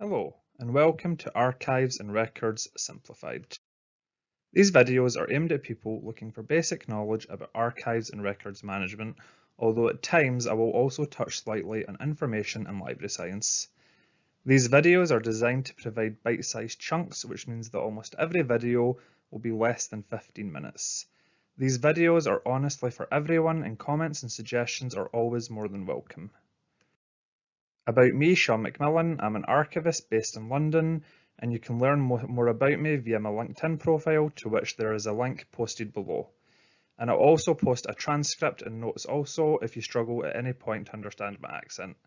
Hello, and welcome to Archives and Records Simplified. These videos are aimed at people looking for basic knowledge about archives and records management, although at times I will also touch slightly on information and library science. These videos are designed to provide bite-sized chunks, which means that almost every video will be less than 15 minutes. These videos are honestly for everyone, and comments and suggestions are always more than welcome. About me, Sean McMillan, I'm an archivist based in London, and you can learn more about me via my LinkedIn profile, to which there is a link posted below. And I'll also post a transcript and notes also if you struggle at any point to understand my accent.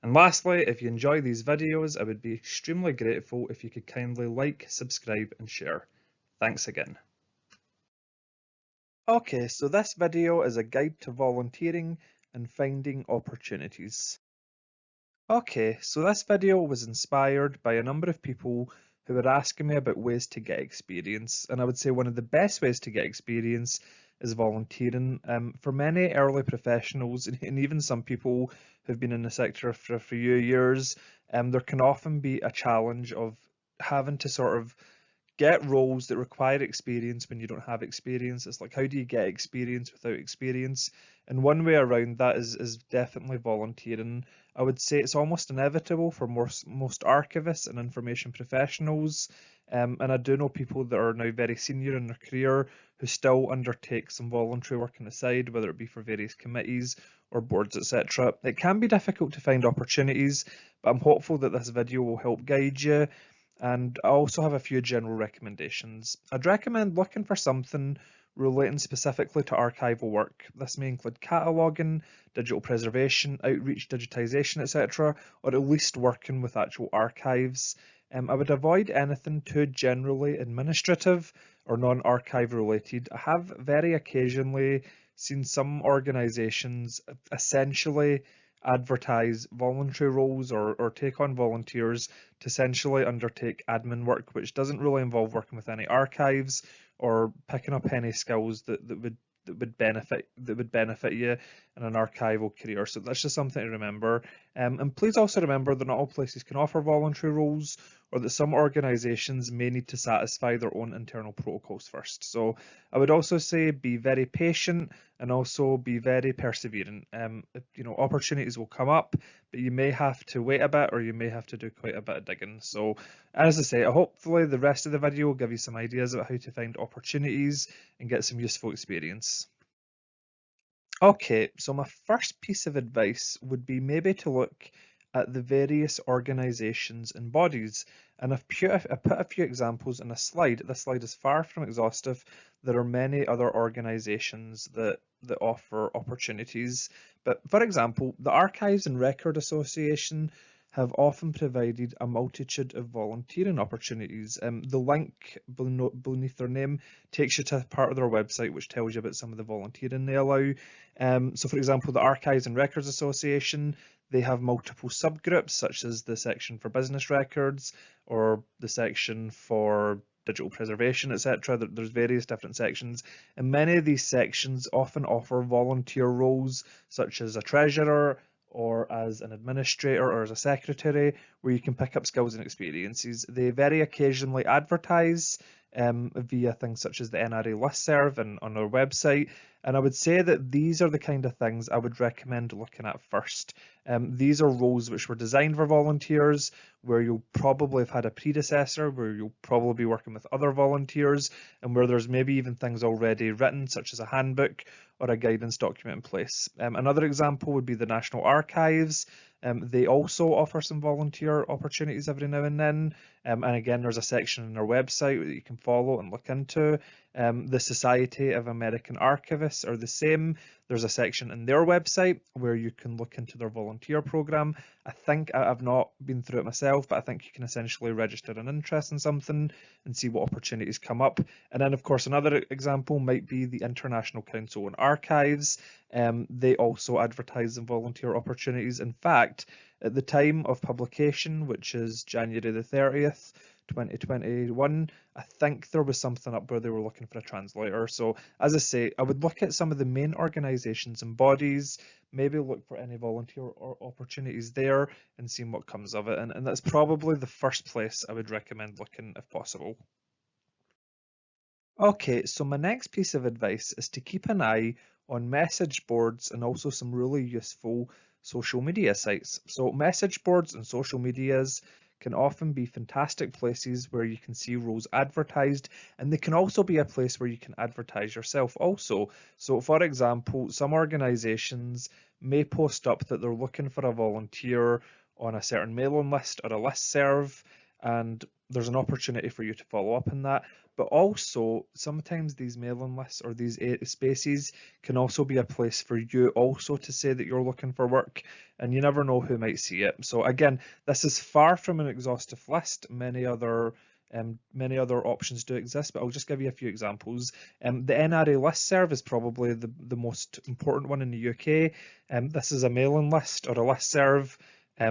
And lastly, if you enjoy these videos, I would be extremely grateful if you could kindly like, subscribe and share. Thanks again. Okay, so this video is a guide to volunteering and finding opportunities. Okay, so this video was inspired by a number of people who were asking me about ways to get experience, and I would say one of the best ways to get experience is volunteering. For many early professionals, and even some people who've been in the sector for a few years, there can often be a challenge of having to sort of get roles that require experience when you don't have experience. It's like, how do you get experience without experience? And one way around that is definitely volunteering. I would say it's almost inevitable for most archivists and information professionals. And I do know people that are now very senior in their career who still undertake some voluntary work on the side, whether it be for various committees or boards, etc. It can be difficult to find opportunities, but I'm hopeful that this video will help guide you. And I also have a few general recommendations. I'd recommend looking for something relating specifically to archival work. This may include cataloguing, digital preservation, outreach, digitisation, etc., or at least working with actual archives. I would avoid anything too generally administrative or non-archive related. I have very occasionally seen some organisations essentially advertise voluntary roles or take on volunteers to essentially undertake admin work, which doesn't really involve working with any archives or picking up any skills that would benefit you in an archival career. So that's just something to remember. And please also remember that not all places can offer voluntary roles, or that some organisations may need to satisfy their own internal protocols first. So I would also say be very patient and also be very persevering. Opportunities will come up, but you may have to wait a bit, or you may have to do quite a bit of digging. So as I say, hopefully the rest of the video will give you some ideas about how to find opportunities and get some useful experience. Okay, so my first piece of advice would be maybe to look at the various organisations and bodies. And I've put a few examples in a slide. This slide is far from exhaustive. There are many other organisations that offer opportunities. But for example, the Archives and Record Association have often provided a multitude of volunteering opportunities. The link beneath their name takes you to a part of their website which tells you about some of the volunteering they allow. So for example, the Archives and Records Association, they have multiple subgroups, such as the section for business records or the section for digital preservation, etc. There's various different sections, and many of these sections often offer volunteer roles, such as a treasurer, or as an administrator, or as a secretary, where you can pick up skills and experiences. They very occasionally advertise via things such as the NRA listserv and on our website. And I would say that these are the kind of things I would recommend looking at first. These are roles which were designed for volunteers, where you'll probably have had a predecessor, where you'll probably be working with other volunteers, and where there's maybe even things already written, such as a handbook or a guidance document in place. Another example would be the National Archives. They also offer some volunteer opportunities every now and then. And again, there's a section on their website that you can follow and look into. The Society of American Archivists are the same. There's a section in their website where you can look into their volunteer program. I think I've not been through it myself, but I think you can essentially register an interest in something and see what opportunities come up. And then, of course, another example might be the International Council on Archives. They also advertise in volunteer opportunities. In fact, At the time of publication, which is January the 30th, 2021, I think there was something up where they were looking for a translator. So as I say, I would look at some of the main organisations and bodies, maybe look for any volunteer or opportunities there and seeing what comes of it. And that's probably the first place I would recommend looking if possible. Okay, so my next piece of advice is to keep an eye on message boards and also some really useful social media sites. So message boards and social medias can often be fantastic places where you can see roles advertised, and they can also be a place where you can advertise yourself also. So for example, some organizations may post up that they're looking for a volunteer on a certain mailing list or a listserv, and there's an opportunity for you to follow up on that. But also, sometimes these mailing lists or these spaces can also be a place for you also to say that you're looking for work, and you never know who might see it. So again, this is far from an exhaustive list. Many other options do exist, but I'll just give you a few examples. The NRA listserv is probably the most important one in the UK. This is a mailing list or a listserv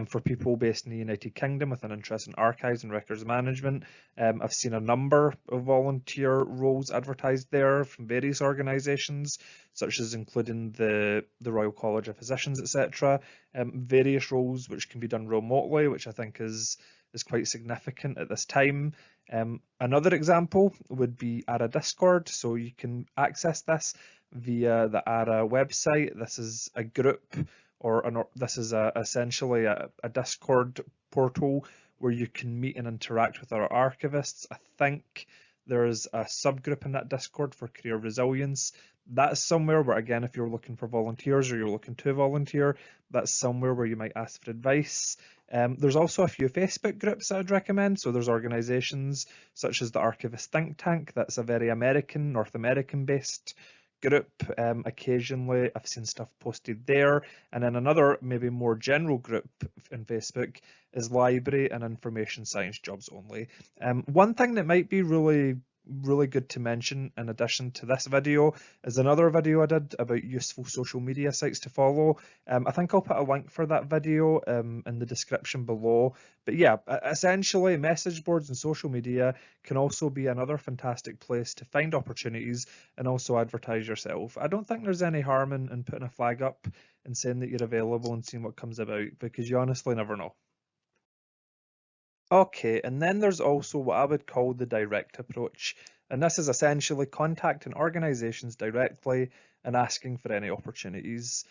for people based in the United Kingdom with an interest in archives and records management. I've seen a number of volunteer roles advertised there from various organisations, such as including the Royal College of Physicians, etc. Various roles which can be done remotely, which I think is quite significant at this time. Another example would be ARA Discord, so you can access this via the ARA website. This is a group this is essentially a Discord portal where you can meet and interact with our archivists. I think there's a subgroup in that Discord for career resilience. That's somewhere where, again, if you're looking for volunteers or you're looking to volunteer, that's somewhere where you might ask for advice. There's also a few Facebook groups that I'd recommend. So there's organisations such as the Archivist think tank. That's a very North American based group. Occasionally I've seen stuff posted there, and then another maybe more general group in Facebook is Library and Information Science Jobs Only. One thing that might be really good to mention in addition to this video is another video I did about useful social media sites to follow. I think I'll put a link for that video in the description below. But yeah, essentially message boards and social media can also be another fantastic place to find opportunities and also advertise yourself. I don't think there's any harm in putting a flag up and saying that you're available and seeing what comes about, because you honestly never know. Okay, and then there's also what I would call the direct approach. And this is essentially contacting organisations directly and asking for any opportunities.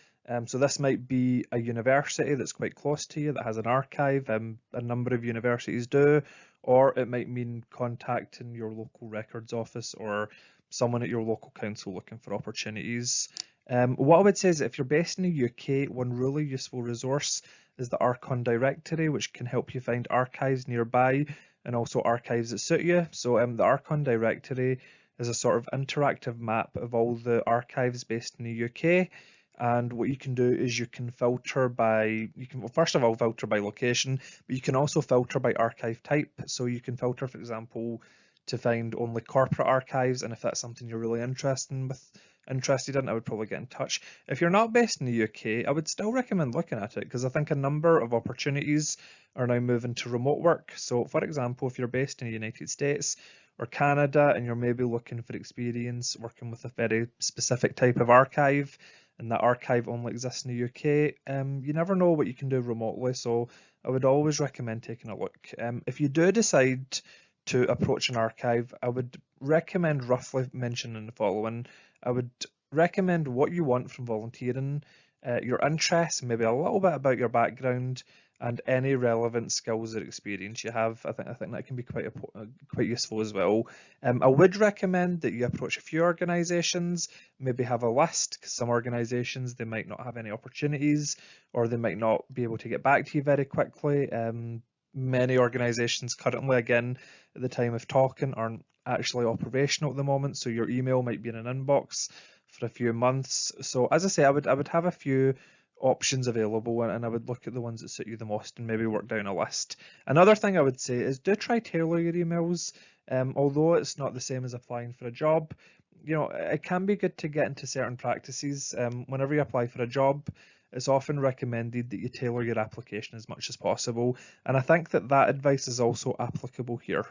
So this might be a university that's quite close to you that has an archive, a number of universities do, or it might mean contacting your local records office or someone at your local council looking for opportunities. What I would say is if you're based in the UK, one really useful resource is the Archon directory, which can help you find archives nearby and also archives that suit you. So the Archon directory is a sort of interactive map of all the archives based in the UK. And what you can do is you can filter by, well, first of all, filter by location, but you can also filter by archive type. So you can filter, for example, to find only corporate archives, and if that's something you're really interested in, I would probably get in touch. If you're not based in the UK, I would still recommend looking at it because I think a number of opportunities are now moving to remote work. So for example, if you're based in the United States or Canada and you're maybe looking for experience working with a very specific type of archive, and that archive only exists in the UK, you never know what you can do remotely. So I would always recommend taking a look. If you do decide to approach an archive, I would recommend roughly mentioning the following. I would recommend what you want from volunteering, your interests, maybe a little bit about your background, and any relevant skills or experience you have. I think that can be quite useful as well. I would recommend that you approach a few organisations, maybe have a list, because some organisations, they might not have any opportunities or they might not be able to get back to you very quickly. Many organisations currently, again, at the time of talking, aren't actually operational at the moment, so your email might be in an inbox for a few months. So as I say, I would have a few options available, and I would look at the ones that suit you the most and maybe work down a list. Another thing I would say is do try tailor your emails. Although it's not the same as applying for a job, you know, it can be good to get into certain practices. Whenever you apply for a job, it's often recommended that you tailor your application as much as possible, and I think that that advice is also applicable here.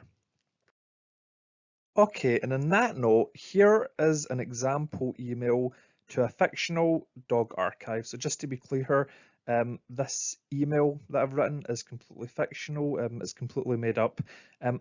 Okay, and on that note, here is an example email to a fictional dog archive. So just to be clear, this email that I've written is completely fictional, it's completely made up.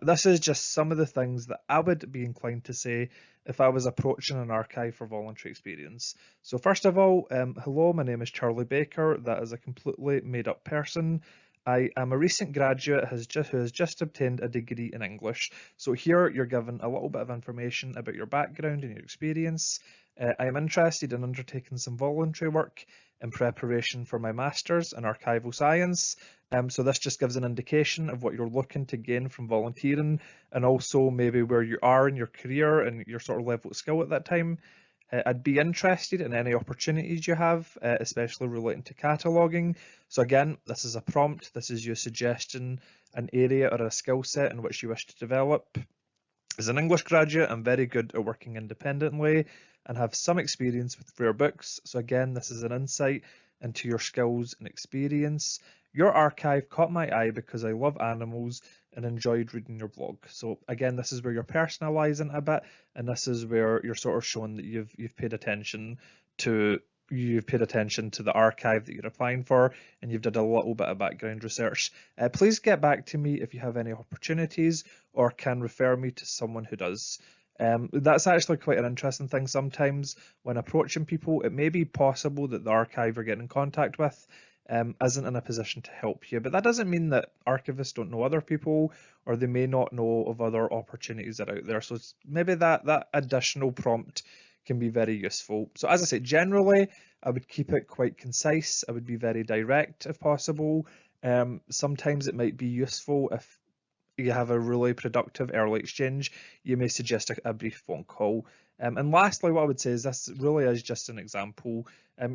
This is just some of the things that I would be inclined to say if I was approaching an archive for voluntary experience. So first of all, hello, my name is Charlie Baker. That is a completely made up person. I am a recent graduate who has just obtained a degree in English. So here you're given a little bit of information about your background and your experience. I am interested in undertaking some voluntary work in preparation for my master's in archival science. So this just gives an indication of what you're looking to gain from volunteering, and also maybe where you are in your career and your sort of level of skill at that time. I'd be interested in any opportunities you have, especially relating to cataloguing. So again, this is a prompt. This is you suggesting an area or a skill set in which you wish to develop. As an English graduate, I'm very good at working independently and have some experience with rare books. So again, this is an insight into your skills and experience. Your archive caught my eye because I love animals and enjoyed reading your blog. So again, this is where you're personalising a bit, and this is where you're sort of showing that you've paid attention to the archive that you're applying for, and you've done a little bit of background research. Please get back to me if you have any opportunities or can refer me to someone who does. That's actually quite an interesting thing. Sometimes when approaching people, it may be possible that the archive you're getting in contact with isn't in a position to help you, but that doesn't mean that archivists don't know other people, or they may not know of other opportunities that are out there. So maybe that additional prompt can be very useful. So as I say, generally I would keep it quite concise. I would be very direct if possible. Sometimes it might be useful if you have a really productive early exchange, you may suggest a brief phone call. And lastly, what I would say is this really is just an example.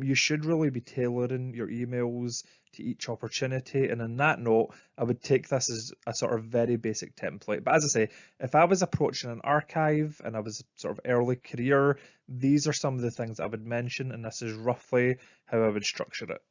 You should really be tailoring your emails to each opportunity. And on that note, I would take this as a sort of very basic template. But as I say, if I was approaching an archive and I was sort of early career, these are some of the things I would mention, and this is roughly how I would structure it.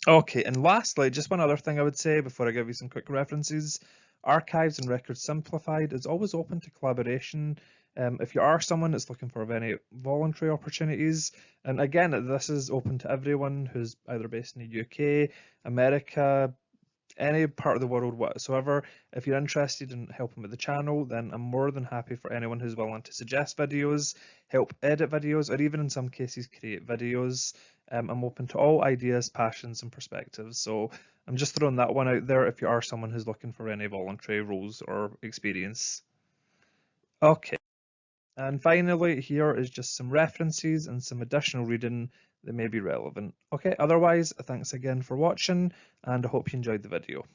Okay, and lastly, just one other thing I would say before I give you some quick references. Archives and Records Simplified is always open to collaboration. If you are someone that's looking for any voluntary opportunities, and again, this is open to everyone who's either based in the UK, America, any part of the world whatsoever. If you're interested in helping with the channel, then I'm more than happy for anyone who's willing to suggest videos, help edit videos, or even in some cases create videos. I'm open to all ideas, passions, and perspectives. So I'm just throwing that one out there if you are someone who's looking for any voluntary roles or experience. Okay, and finally, here is just some references and some additional reading that may be relevant. Okay, otherwise, thanks again for watching, and I hope you enjoyed the video.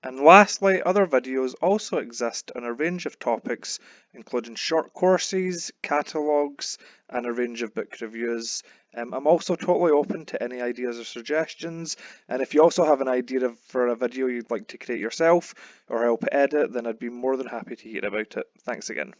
And lastly, other videos also exist on a range of topics, including short courses, catalogues, and a range of book reviews. I'm also totally open to any ideas or suggestions, and if you also have an idea for a video you'd like to create yourself or help edit, then I'd be more than happy to hear about it. Thanks again.